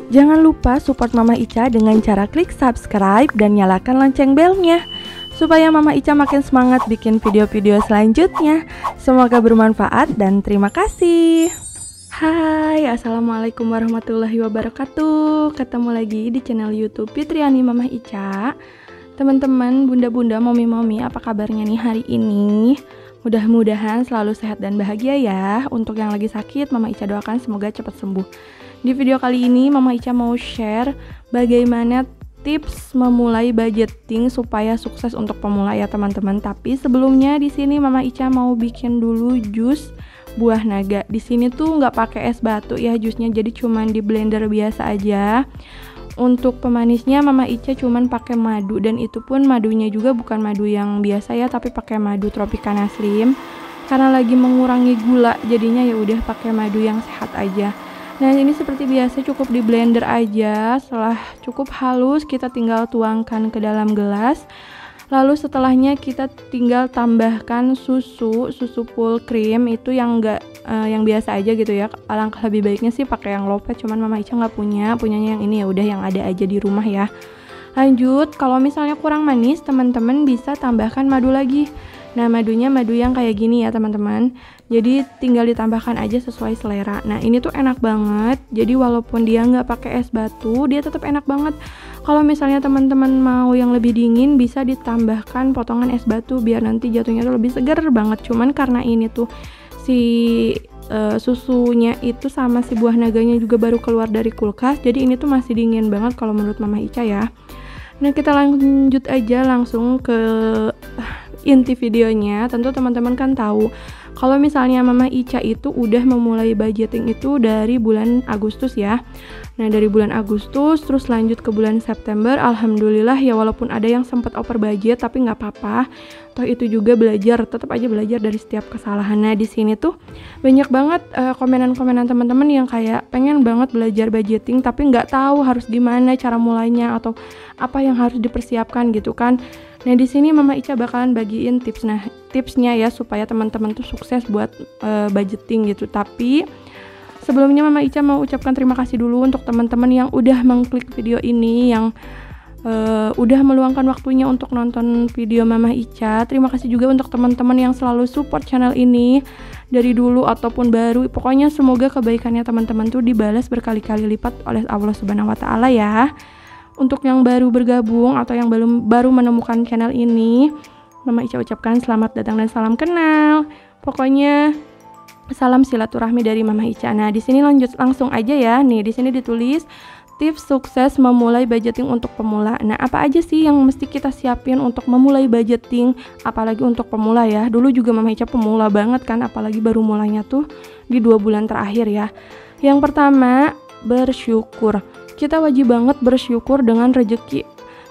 Jangan lupa support Mama Ica dengan cara klik subscribe dan nyalakan lonceng belnya supaya Mama Ica makin semangat bikin video-video selanjutnya. Semoga bermanfaat dan terima kasih. Hai, assalamualaikum warahmatullahi wabarakatuh. Ketemu lagi di channel YouTube Fitriani Mama Ica. Teman-teman, bunda-bunda, momi-momi, apa kabarnya nih hari ini? Mudah-mudahan selalu sehat dan bahagia ya. Untuk yang lagi sakit, Mama Ica doakan semoga cepat sembuh. Di video kali ini Mama Ica mau share bagaimana tips memulai budgeting supaya sukses untuk pemula ya teman-teman. Tapi sebelumnya di sini Mama Ica mau bikin dulu jus buah naga. Di sini tuh nggak pakai es batu ya jusnya, jadi cuman di blender biasa aja. Untuk pemanisnya Mama Ica cuman pakai madu, dan itu pun madunya juga bukan madu yang biasa ya, tapi pakai madu Tropicana Slim. Karena lagi mengurangi gula, jadinya ya udah pakai madu yang sehat aja. Nah ini seperti biasa cukup di blender aja. Setelah cukup halus kita tinggal tuangkan ke dalam gelas. Lalu setelahnya kita tinggal tambahkan susu full cream, itu yang yang biasa aja gitu ya. Alangkah lebih baiknya sih pakai yang low fat, cuman Mama Ica nggak punyanya yang ini, ya udah yang ada aja di rumah ya. Lanjut, kalau misalnya kurang manis teman-teman bisa tambahkan madu lagi. Nah madunya madu yang kayak gini ya teman-teman, jadi tinggal ditambahkan aja sesuai selera. Nah ini tuh enak banget, jadi walaupun dia nggak pakai es batu dia tetap enak banget. Kalau misalnya teman-teman mau yang lebih dingin bisa ditambahkan potongan es batu biar nanti jatuhnya tuh lebih segar banget. Cuman karena ini tuh si susunya itu sama si buah naganya juga baru keluar dari kulkas, jadi ini tuh masih dingin banget kalau menurut Mama Ica ya. Nah kita lanjut aja langsung ke inti videonya. Tentu teman-teman kan tahu kalau misalnya Mama Ica itu udah memulai budgeting itu dari bulan Agustus ya. Nah dari bulan Agustus terus lanjut ke bulan September, alhamdulillah ya, walaupun ada yang sempat over budget tapi nggak apa-apa, toh itu juga belajar, tetap aja belajar dari setiap kesalahan. Nah di sini tuh banyak banget komenan-komenan teman-teman yang kayak pengen banget belajar budgeting tapi nggak tahu harus gimana cara mulainya atau apa yang harus dipersiapkan gitu kan. Nah di sini Mama Ica bakalan bagiin tips. Nah tipsnya ya supaya teman-teman tuh sukses buat budgeting gitu. Tapi sebelumnya Mama Ica mau ucapkan terima kasih dulu untuk teman-teman yang udah mengklik video ini, yang udah meluangkan waktunya untuk nonton video Mama Ica. Terima kasih juga untuk teman-teman yang selalu support channel ini dari dulu ataupun baru. Pokoknya semoga kebaikannya teman-teman tuh dibalas berkali-kali lipat oleh Allah Subhanahu wa Ta'ala ya. Untuk yang baru bergabung atau yang baru menemukan channel ini, Mama Ica ucapkan selamat datang dan salam kenal. Pokoknya salam silaturahmi dari Mama Ica. Nah, di sini lanjut langsung aja ya. Nih, di sini ditulis tips sukses memulai budgeting untuk pemula. Nah, apa aja sih yang mesti kita siapin untuk memulai budgeting, apalagi untuk pemula ya. Dulu juga Mama Ica pemula banget kan, apalagi baru mulainya tuh di 2 bulan terakhir ya. Yang pertama, bersyukur. Kita wajib banget bersyukur dengan rezeki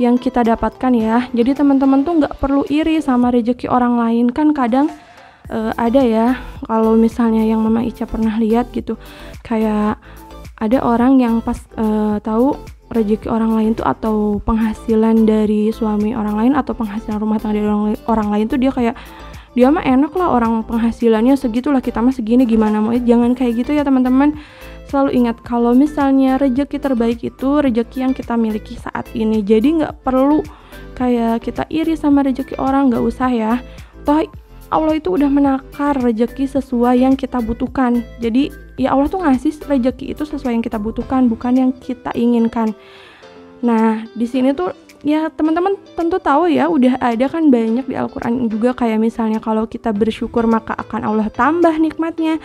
yang kita dapatkan ya. Jadi teman-teman tuh nggak perlu iri sama rezeki orang lain. Kan kadang ada ya, kalau misalnya yang Mama Ica pernah lihat gitu, kayak ada orang yang pas tahu rezeki orang lain tuh atau penghasilan dari suami orang lain atau penghasilan rumah tangga dari orang lain tuh dia kayak, dia mah enak lah, orang penghasilannya segitulah, kita mah segini, gimana mau. Jangan kayak gitu ya teman-teman. Selalu ingat kalau misalnya rezeki terbaik itu rezeki yang kita miliki saat ini. Jadi nggak perlu kayak kita iri sama rezeki orang, nggak usah ya. Toh Allah itu udah menakar rezeki sesuai yang kita butuhkan. Jadi ya Allah tuh ngasih rezeki itu sesuai yang kita butuhkan, bukan yang kita inginkan. Nah di sini tuh ya teman-teman tentu tahu ya, udah ada kan banyak di Al-Quran juga kayak misalnya kalau kita bersyukur maka akan Allah tambah nikmatnya.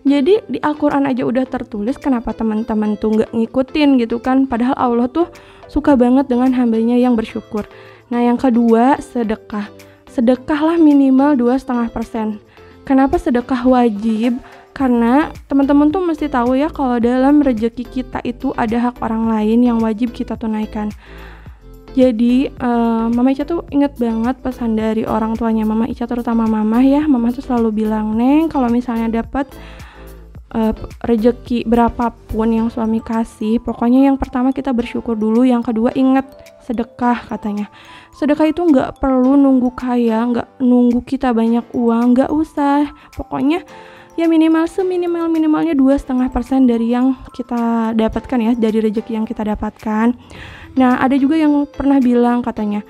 Jadi di Al-Quran aja udah tertulis, kenapa teman-teman tuh nggak ngikutin gitu kan, padahal Allah tuh suka banget dengan hambanya yang bersyukur. Nah yang kedua, sedekah. Sedekahlah minimal 2,5%. Kenapa sedekah wajib? Karena teman-teman tuh mesti tahu ya kalau dalam rezeki kita itu ada hak orang lain yang wajib kita tunaikan. Jadi Mama Ica tuh inget banget pesan dari orang tuanya Mama Ica, terutama Mama ya. Mama tuh selalu bilang, Neng kalau misalnya dapat rezeki berapapun yang suami kasih, pokoknya yang pertama kita bersyukur dulu, yang kedua ingat sedekah katanya. Sedekah itu nggak perlu nunggu kaya, nggak nunggu kita banyak uang, nggak usah. Pokoknya ya minimal seminimal-minimalnya 2,5% dari yang kita dapatkan ya, dari rezeki yang kita dapatkan. Nah, ada juga yang pernah bilang katanya,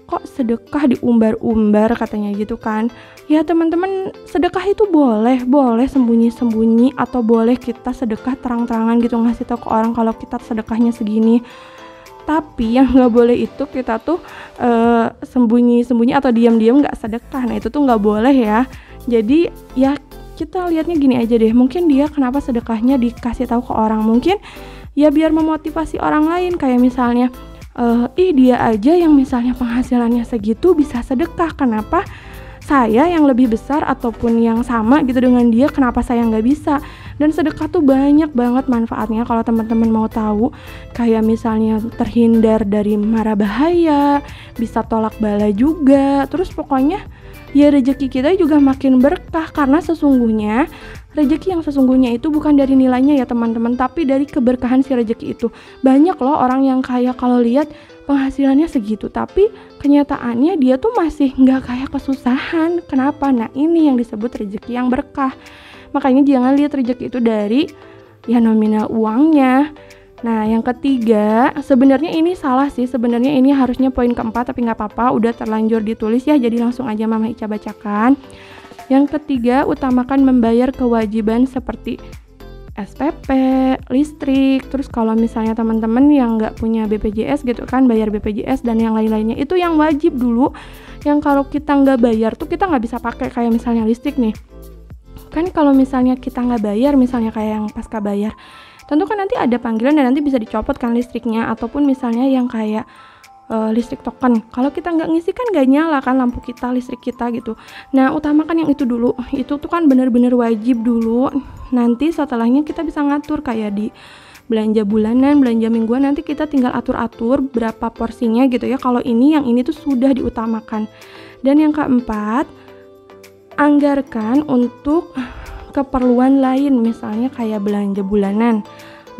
kok sedekah diumbar-umbar katanya gitu kan. Ya teman-teman, sedekah itu boleh sembunyi-sembunyi, atau boleh kita sedekah terang-terangan gitu, ngasih tahu ke orang kalau kita sedekahnya segini. Tapi yang nggak boleh itu kita tuh sembunyi-sembunyi atau diam-diam nggak sedekah. Nah itu tuh nggak boleh ya. Jadi ya kita lihatnya gini aja deh, mungkin dia kenapa sedekahnya dikasih tahu ke orang, mungkin ya biar memotivasi orang lain, kayak misalnya dia aja yang misalnya penghasilannya segitu bisa sedekah, kenapa saya yang lebih besar ataupun yang sama gitu dengan dia, kenapa saya nggak bisa? Dan sedekah tuh banyak banget manfaatnya kalau teman-teman mau tahu, kayak misalnya terhindar dari mara bahaya, bisa tolak bala juga, terus pokoknya ya rezeki kita juga makin berkah, karena sesungguhnya rezeki yang sesungguhnya itu bukan dari nilainya ya teman-teman, tapi dari keberkahan si rezeki itu. Banyak loh orang yang kaya kalau lihat penghasilannya segitu, tapi kenyataannya dia tuh masih nggak kayak kesusahan. Kenapa? Nah ini yang disebut rezeki yang berkah. Makanya jangan lihat rezeki itu dari ya nominal uangnya. Nah yang ketiga, sebenarnya ini salah sih, sebenarnya ini harusnya poin keempat, tapi nggak apa-apa, udah terlanjur ditulis ya, jadi langsung aja Mama Ica bacakan. Yang ketiga, utamakan membayar kewajiban seperti SPP, listrik, terus kalau misalnya teman-teman yang nggak punya BPJS gitu kan, bayar BPJS dan yang lain-lainnya, itu yang wajib dulu, yang kalau kita nggak bayar tuh kita nggak bisa pakai, kayak misalnya listrik nih. Kan kalau misalnya kita nggak bayar, misalnya kayak yang pasca bayar, tentu kan nanti ada panggilan dan nanti bisa dicopot kan listriknya, ataupun misalnya yang kayak listrik token, kalau kita nggak ngisi kan nggak nyala kan lampu kita, listrik kita gitu. Nah utamakan yang itu dulu, itu tuh kan bener-bener wajib dulu. Nanti setelahnya kita bisa ngatur kayak di belanja bulanan, belanja mingguan, nanti kita tinggal atur-atur berapa porsinya gitu ya. Kalau ini, yang ini tuh sudah diutamakan. Dan yang keempat, anggarkan untuk keperluan lain, misalnya kayak belanja bulanan,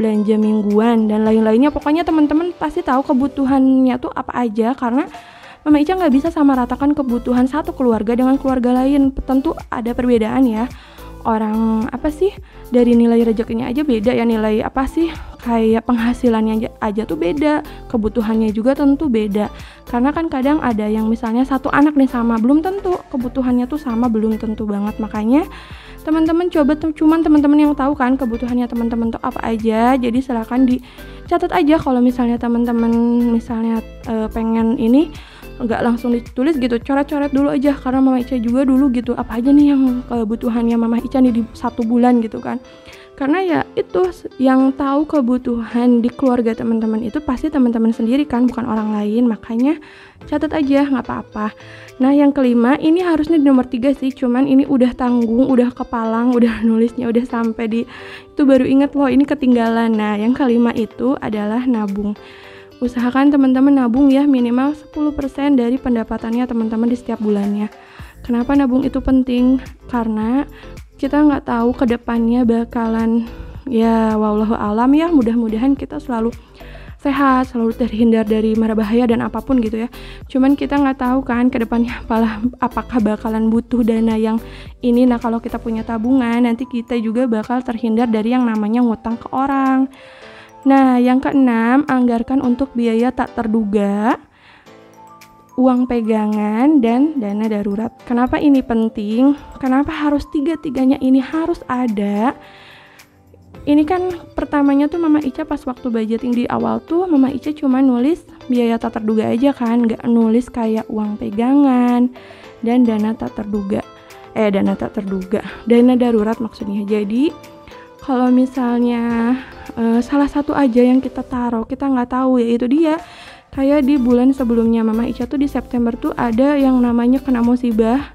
belanja mingguan, dan lain-lainnya. Pokoknya teman-teman pasti tahu kebutuhannya tuh apa aja, karena Mama Ica nggak bisa sama ratakan kebutuhan satu keluarga dengan keluarga lain. Tentu ada perbedaan ya. Orang apa sih, dari nilai rezekinya aja beda ya, nilai apa sih, kayak penghasilannya aja tuh beda, kebutuhannya juga tentu beda. Karena kan kadang ada yang misalnya satu anak nih sama, belum tentu kebutuhannya tuh sama, belum tentu banget. Makanya teman-teman coba, cuman teman-teman yang tahu kan kebutuhannya teman-teman tuh apa aja. Jadi silakan dicatat aja kalau misalnya teman-teman misalnya pengen ini, nggak langsung ditulis gitu, coret-coret dulu aja, karena Mama Ica juga dulu gitu, apa aja nih yang kebutuhannya Mama Ica nih di 1 bulan gitu kan. Karena ya itu yang tahu kebutuhan di keluarga teman-teman itu pasti teman-teman sendiri kan, bukan orang lain. Makanya catat aja, nggak apa-apa. Nah yang kelima, ini harusnya di nomor 3 sih, cuman ini udah tanggung, udah kepalang, udah nulisnya udah sampai di itu baru inget loh ini ketinggalan. Nah yang kelima itu adalah nabung. Usahakan teman-teman nabung ya, minimal 10% dari pendapatannya teman-teman di setiap bulannya. Kenapa nabung itu penting? Karena kita nggak tahu kedepannya bakalan, ya wallahu alam ya, mudah-mudahan kita selalu sehat, selalu terhindar dari mara bahaya dan apapun gitu ya. Cuman kita nggak tahu kan kedepannya apakah bakalan butuh dana yang ini. Nah kalau kita punya tabungan, nanti kita juga bakal terhindar dari yang namanya ngutang ke orang. Nah yang keenam, anggarkan untuk biaya tak terduga, uang pegangan, dan dana darurat. Kenapa ini penting? Kenapa harus tiga-tiganya ini harus ada? Ini kan pertamanya tuh Mama Ica pas waktu budgeting di awal tuh, Mama Ica cuma nulis biaya tak terduga aja kan, nggak nulis kayak uang pegangan dan dana dana darurat maksudnya. Jadi kalau misalnya salah satu aja yang kita taruh, kita nggak tahu, ya itu dia. Kayak di bulan sebelumnya Mama Ica tuh di September tuh ada yang namanya kena musibah,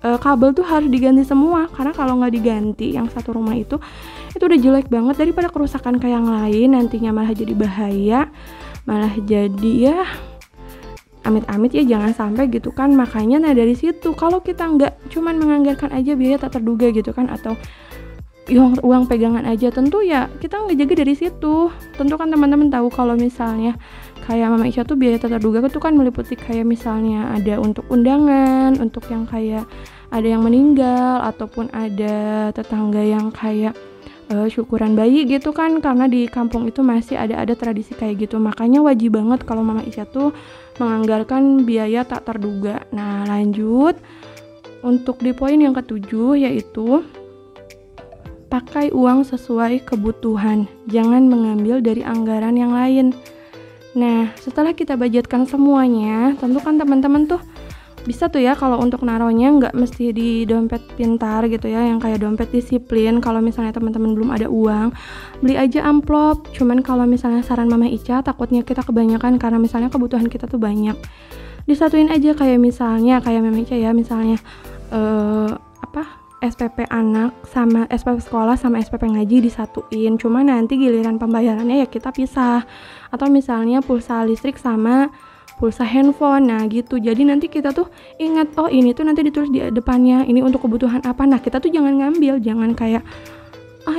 kabel tuh harus diganti semua, karena kalau nggak diganti yang satu rumah itu udah jelek banget, daripada kerusakan kayak yang lain nantinya malah jadi bahaya, malah jadi ya amit-amit ya jangan sampai gitu kan. Makanya nah dari situ kalau kita nggak cuman menganggarkan aja biaya tak terduga gitu kan, atau uang pegangan aja, tentu ya kita ngejaga dari situ. Tentu kan teman-teman tahu kalau misalnya kayak Mama Ica tuh biaya tak terduga itu kan meliputi kayak misalnya ada untuk undangan, untuk yang kayak ada yang meninggal ataupun ada tetangga yang kayak syukuran bayi gitu kan, karena di kampung itu masih ada tradisi kayak gitu. Makanya wajib banget kalau Mama Ica tuh menganggarkan biaya tak terduga. Nah lanjut untuk di poin yang ketujuh, yaitu pakai uang sesuai kebutuhan, jangan mengambil dari anggaran yang lain. Nah setelah kita budgetkan semuanya, tentu kan teman-teman tuh bisa tuh ya kalau untuk naruhnya nggak mesti di dompet pintar gitu ya, yang kayak dompet disiplin. Kalau misalnya teman-teman belum ada uang, beli aja amplop. Cuman kalau misalnya saran Mama Ica, takutnya kita kebanyakan karena misalnya kebutuhan kita tuh banyak, disatuin aja kayak misalnya kayak Mama Ica ya, misalnya SPP anak sama SPP sekolah sama SPP ngaji disatuin, cuma nanti giliran pembayarannya ya kita pisah. Atau misalnya pulsa listrik sama pulsa handphone, nah gitu. Jadi nanti kita tuh ingat, oh ini tuh nanti ditulis di depannya, ini untuk kebutuhan apa. Nah kita tuh jangan ngambil, jangan kayak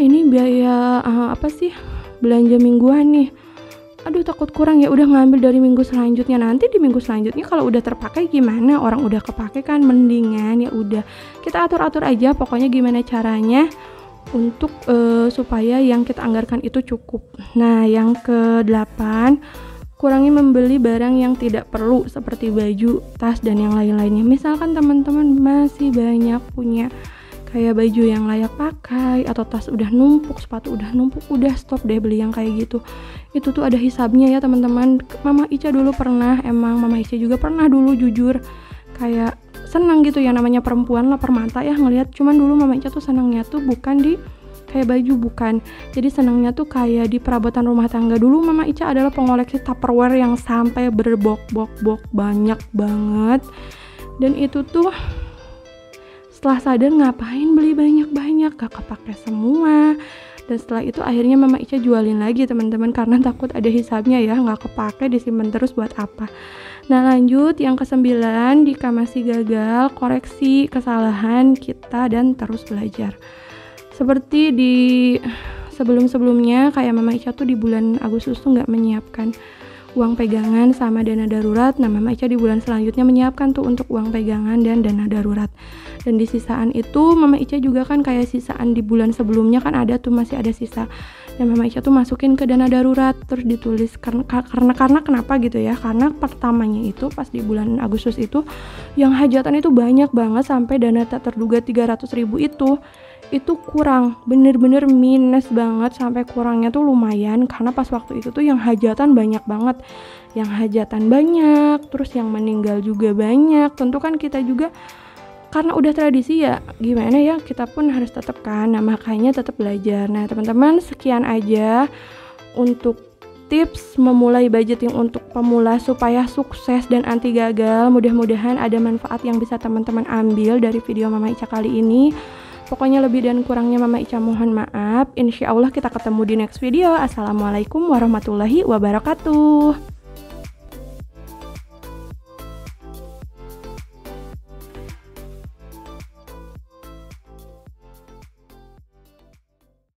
ini biaya belanja mingguan nih, aduh takut kurang ya udah ngambil dari minggu selanjutnya. Nanti di minggu selanjutnya kalau udah terpakai gimana, orang udah kepakai kan, mendingan ya udah kita atur-atur aja pokoknya gimana caranya untuk supaya yang kita anggarkan itu cukup. Nah yang ke-8, kurangi membeli barang yang tidak perlu seperti baju, tas, dan yang lain-lainnya. Misalkan teman-teman masih banyak punya kayak baju yang layak pakai, atau tas udah numpuk, sepatu udah numpuk, udah stop deh beli yang kayak gitu. Itu tuh ada hisabnya ya teman-teman. Mama Ica dulu pernah, Mama Ica juga pernah dulu jujur kayak senang gitu ya, namanya perempuan lapar mata ya ngelihat. Cuman dulu Mama Ica tuh senangnya tuh bukan di kayak baju, bukan. Jadi senangnya tuh kayak di perabotan rumah tangga. Dulu Mama Ica adalah pengoleksi Tupperware yang sampai berbok-bok banyak banget. Dan itu tuh setelah sadar ngapain beli banyak-banyak, gak kepake semua. Dan setelah itu akhirnya Mama Ica jualin lagi teman-teman, karena takut ada hisabnya ya, gak kepake disimpan terus buat apa. Nah lanjut yang ke-9, jika masih gagal, koreksi kesalahan kita dan terus belajar. Seperti di sebelum-sebelumnya kayak Mama Ica tuh di bulan Agustus tuh nggak menyiapkan uang pegangan sama dana darurat. Nah Mama Ica di bulan selanjutnya menyiapkan tuh untuk uang pegangan dan dana darurat. Dan di sisaan itu Mama Ica juga kan kayak sisaan di bulan sebelumnya kan ada tuh, masih ada sisa. Dan Mama Ica tuh masukin ke dana darurat, terus ditulis karena kenapa gitu ya, karena pertamanya itu pas di bulan Agustus itu yang hajatan itu banyak banget, sampai dana tak terduga 300.000 itu kurang, bener-bener minus banget, sampai kurangnya tuh lumayan. Karena pas waktu itu tuh yang hajatan banyak banget, terus yang meninggal juga banyak. Tentu kan kita juga karena udah tradisi ya, gimana ya, kita pun harus tetap kan. Nah makanya tetap belajar. Nah teman-teman, sekian aja untuk tips memulai budgeting untuk pemula supaya sukses dan anti gagal. Mudah-mudahan ada manfaat yang bisa teman-teman ambil dari video Mama Ica kali ini. Pokoknya lebih dan kurangnya Mama Ica mohon maaf. Insya Allah kita ketemu di next video. Assalamualaikum warahmatullahi wabarakatuh.